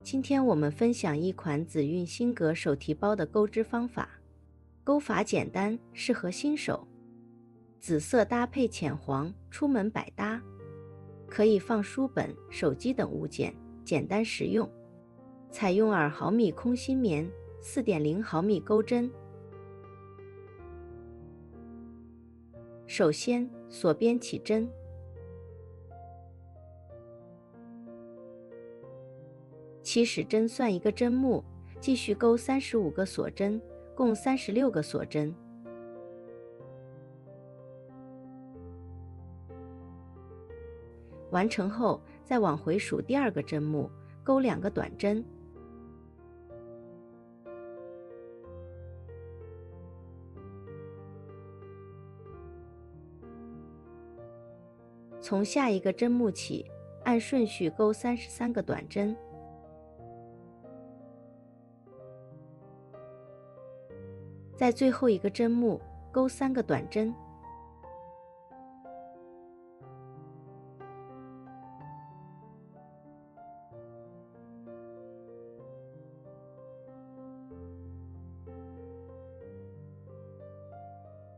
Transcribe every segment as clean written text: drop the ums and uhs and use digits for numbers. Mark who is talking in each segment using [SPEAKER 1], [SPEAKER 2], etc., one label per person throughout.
[SPEAKER 1] 今天我们分享一款紫韵星格手提包的钩织方法，钩法简单，适合新手。紫色搭配浅黄，出门百搭，可以放书本、手机等物件，简单实用。采用2毫米空心棉，4.0毫米钩针。首先，锁边起针。起始针算1个针目，继续钩35个锁针，共36个锁针。完成后，再往回数第2个针目，钩2个短针。从下一个针目起，按顺序钩33个短针。在最后一个针目钩3个短针。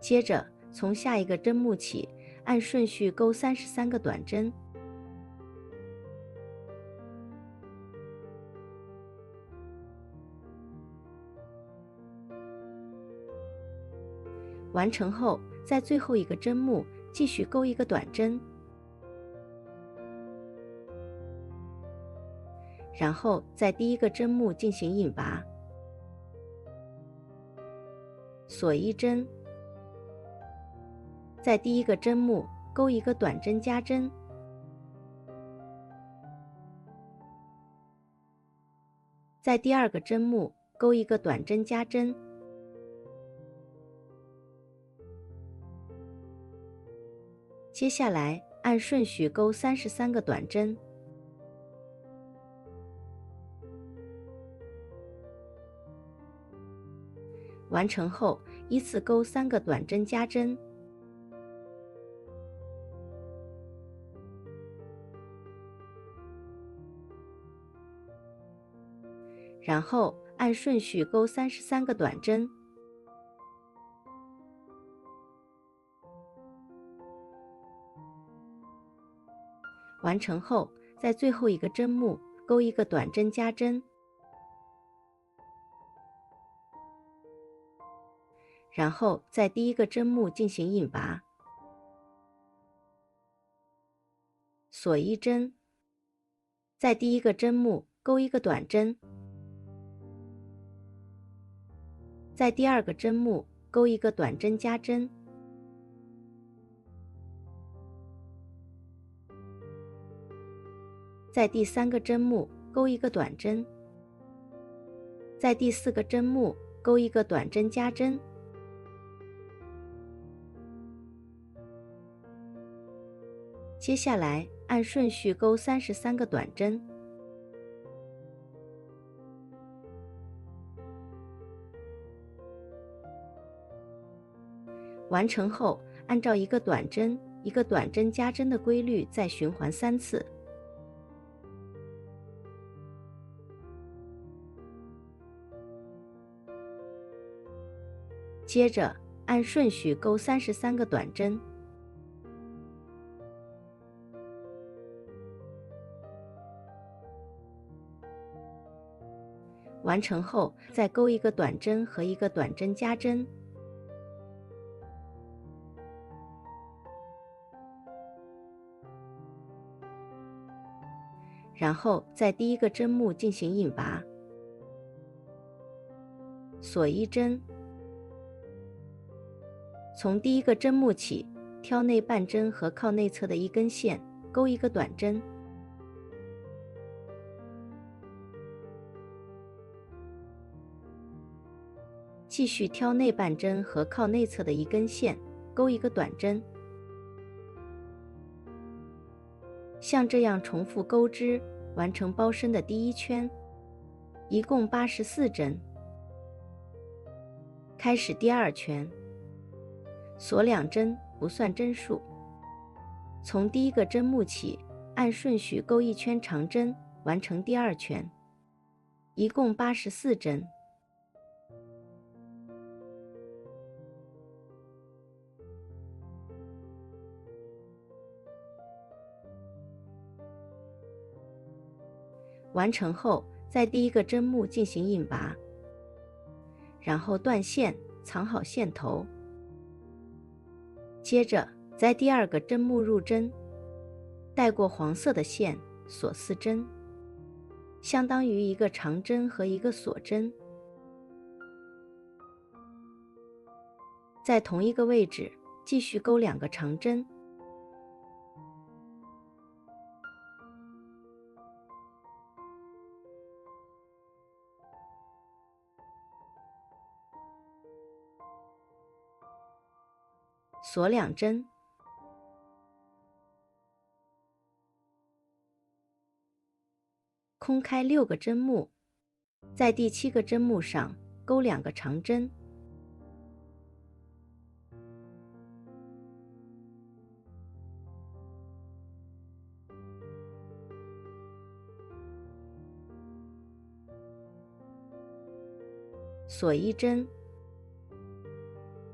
[SPEAKER 1] 接着从下一个针目起，按顺序钩33个短针。完成后，在最后一个针目继续钩1个短针，然后在第1个针目进行引拔，锁1针，在第1个针目钩1个短针加针，在第2个针目钩1个短针加针。接下来按顺序钩33个短针。完成后，依次钩3个短针加针。然后按顺序钩33个短针。完成后，在最后一个针目钩1个短针加针，然后在第1个针目进行引拔，锁1针，在第1个针目钩1个短针，在第2个针目钩1个短针加针，在第3个针目钩1个短针，在第4个针目钩1个短针加针。接下来按顺序钩33个短针。完成后，按照1个短针1个短针加针的规律再循环3次。接着按顺序钩33个短针。完成后，再钩1个短针和1个短针加针。然后在第1个针目进行引拔，锁1针，从第1个针目起，挑内半针和靠内侧的1根线，钩1个短针，继续挑内半针和靠内侧的1根线，钩1个短针。像这样重复钩织，完成包身的第1圈，一共84针。开始第2圈，锁2针，不算针数。从第1个针目起，按顺序钩1圈长针，完成第2圈。一共84针。完成后，在第一个针目进行引拔，然后断线，藏好线头。接着在第二个针目入针，带过黄色的线锁4针，相当于一个长针和一个锁针。在同一个位置继续钩2个长针，锁2针，空开6个针目，在第7个针目上钩2个长针，锁1针，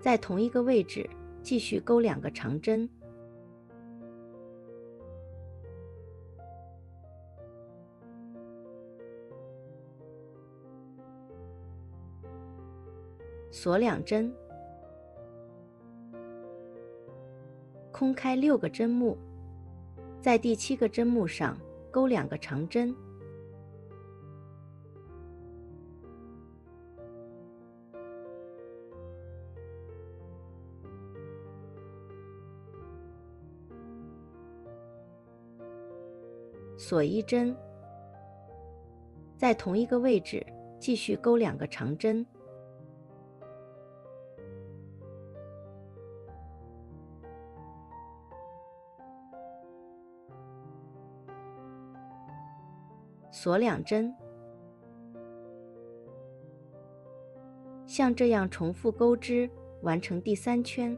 [SPEAKER 1] 在同一个位置继续钩2个长针，锁2针，空开6个针目，在第7个针目上钩2个长针，锁1针，在同一个位置继续钩2个长针，锁2针，像这样重复钩织，完成第3圈。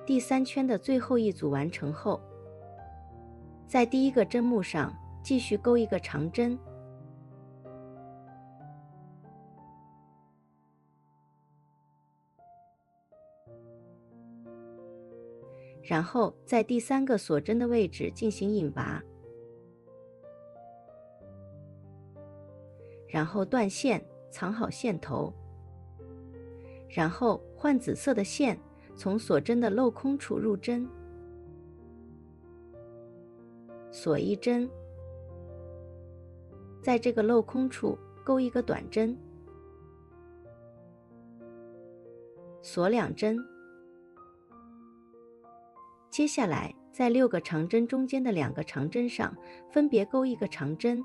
[SPEAKER 1] 第3圈的最后一组完成后，在第一个针目上继续钩一个长针，然后在第3个锁针的位置进行引拔，然后断线，藏好线头，然后换紫色的线从锁针的镂空处入针，锁1针，在这个镂空处钩一个短针，锁2针。接下来在6个长针中间的2个长针上分别钩一个长针，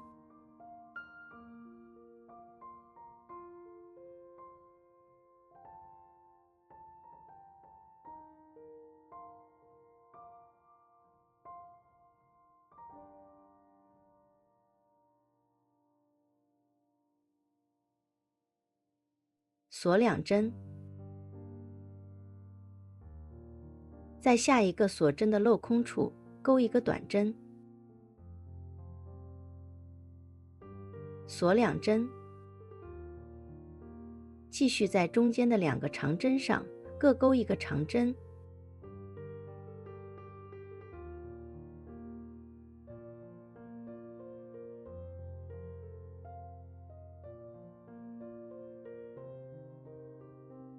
[SPEAKER 1] 锁2针，在下一个锁针的镂空处钩一个短针，锁2针，继续在中间的2个长针上各钩一个长针，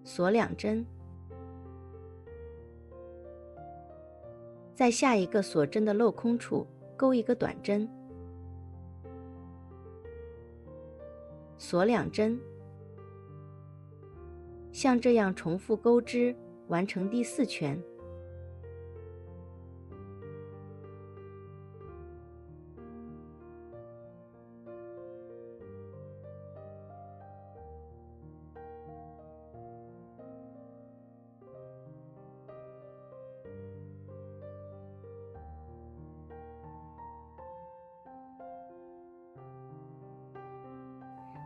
[SPEAKER 1] 锁2针，在下一个锁针的镂空处钩一个短针，锁2针，像这样重复钩织，完成第4圈。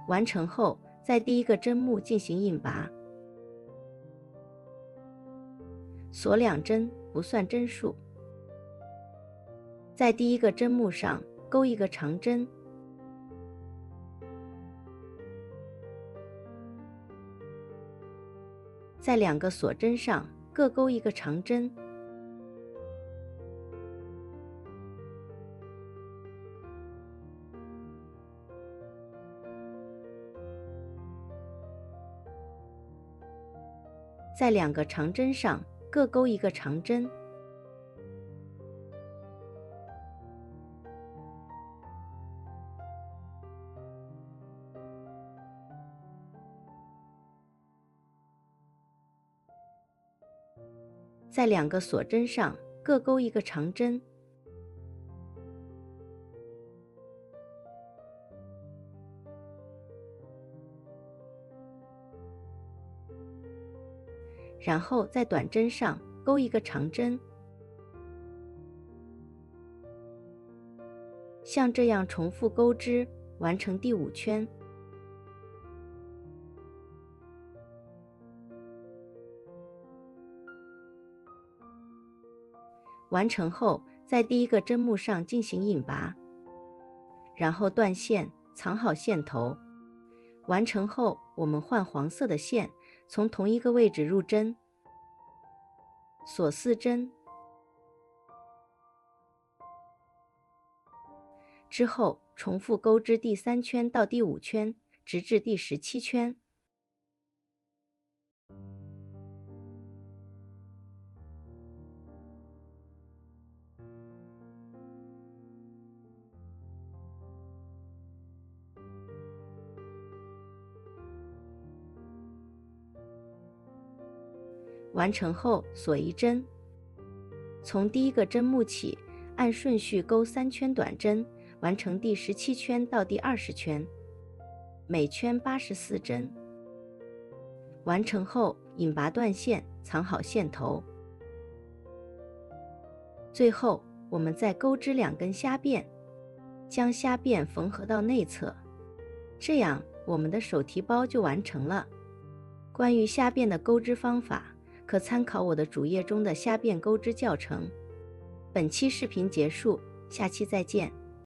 [SPEAKER 1] 完成后，在第一个针目进行印拔，锁2针，不算针数。在第一个针目上钩一个长针，在2个锁针上各钩一个长针，在2个长针上各钩一个长针，在2个锁针上各钩一个长针，然后在短针上钩一个长针，像这样重复钩织，完成第5圈。完成后，在第一个针目上进行印拔，然后断线，藏好线头。完成后，我们换黄色的线，从同一个位置入针，锁4针，之后重复钩织第3圈到第5圈，直至第17圈。完成后锁1针，从第一个针目起，按顺序钩3圈短针，完成第17圈到第20圈，每圈84针。完成后引拔断线，藏好线头。最后我们再钩织2根虾辫，将虾辫缝合到内侧，这样我们的手提包就完成了。关于虾辫的钩织方法，可参考我的主页中的虾辫钩织教程。本期视频结束，下期再见。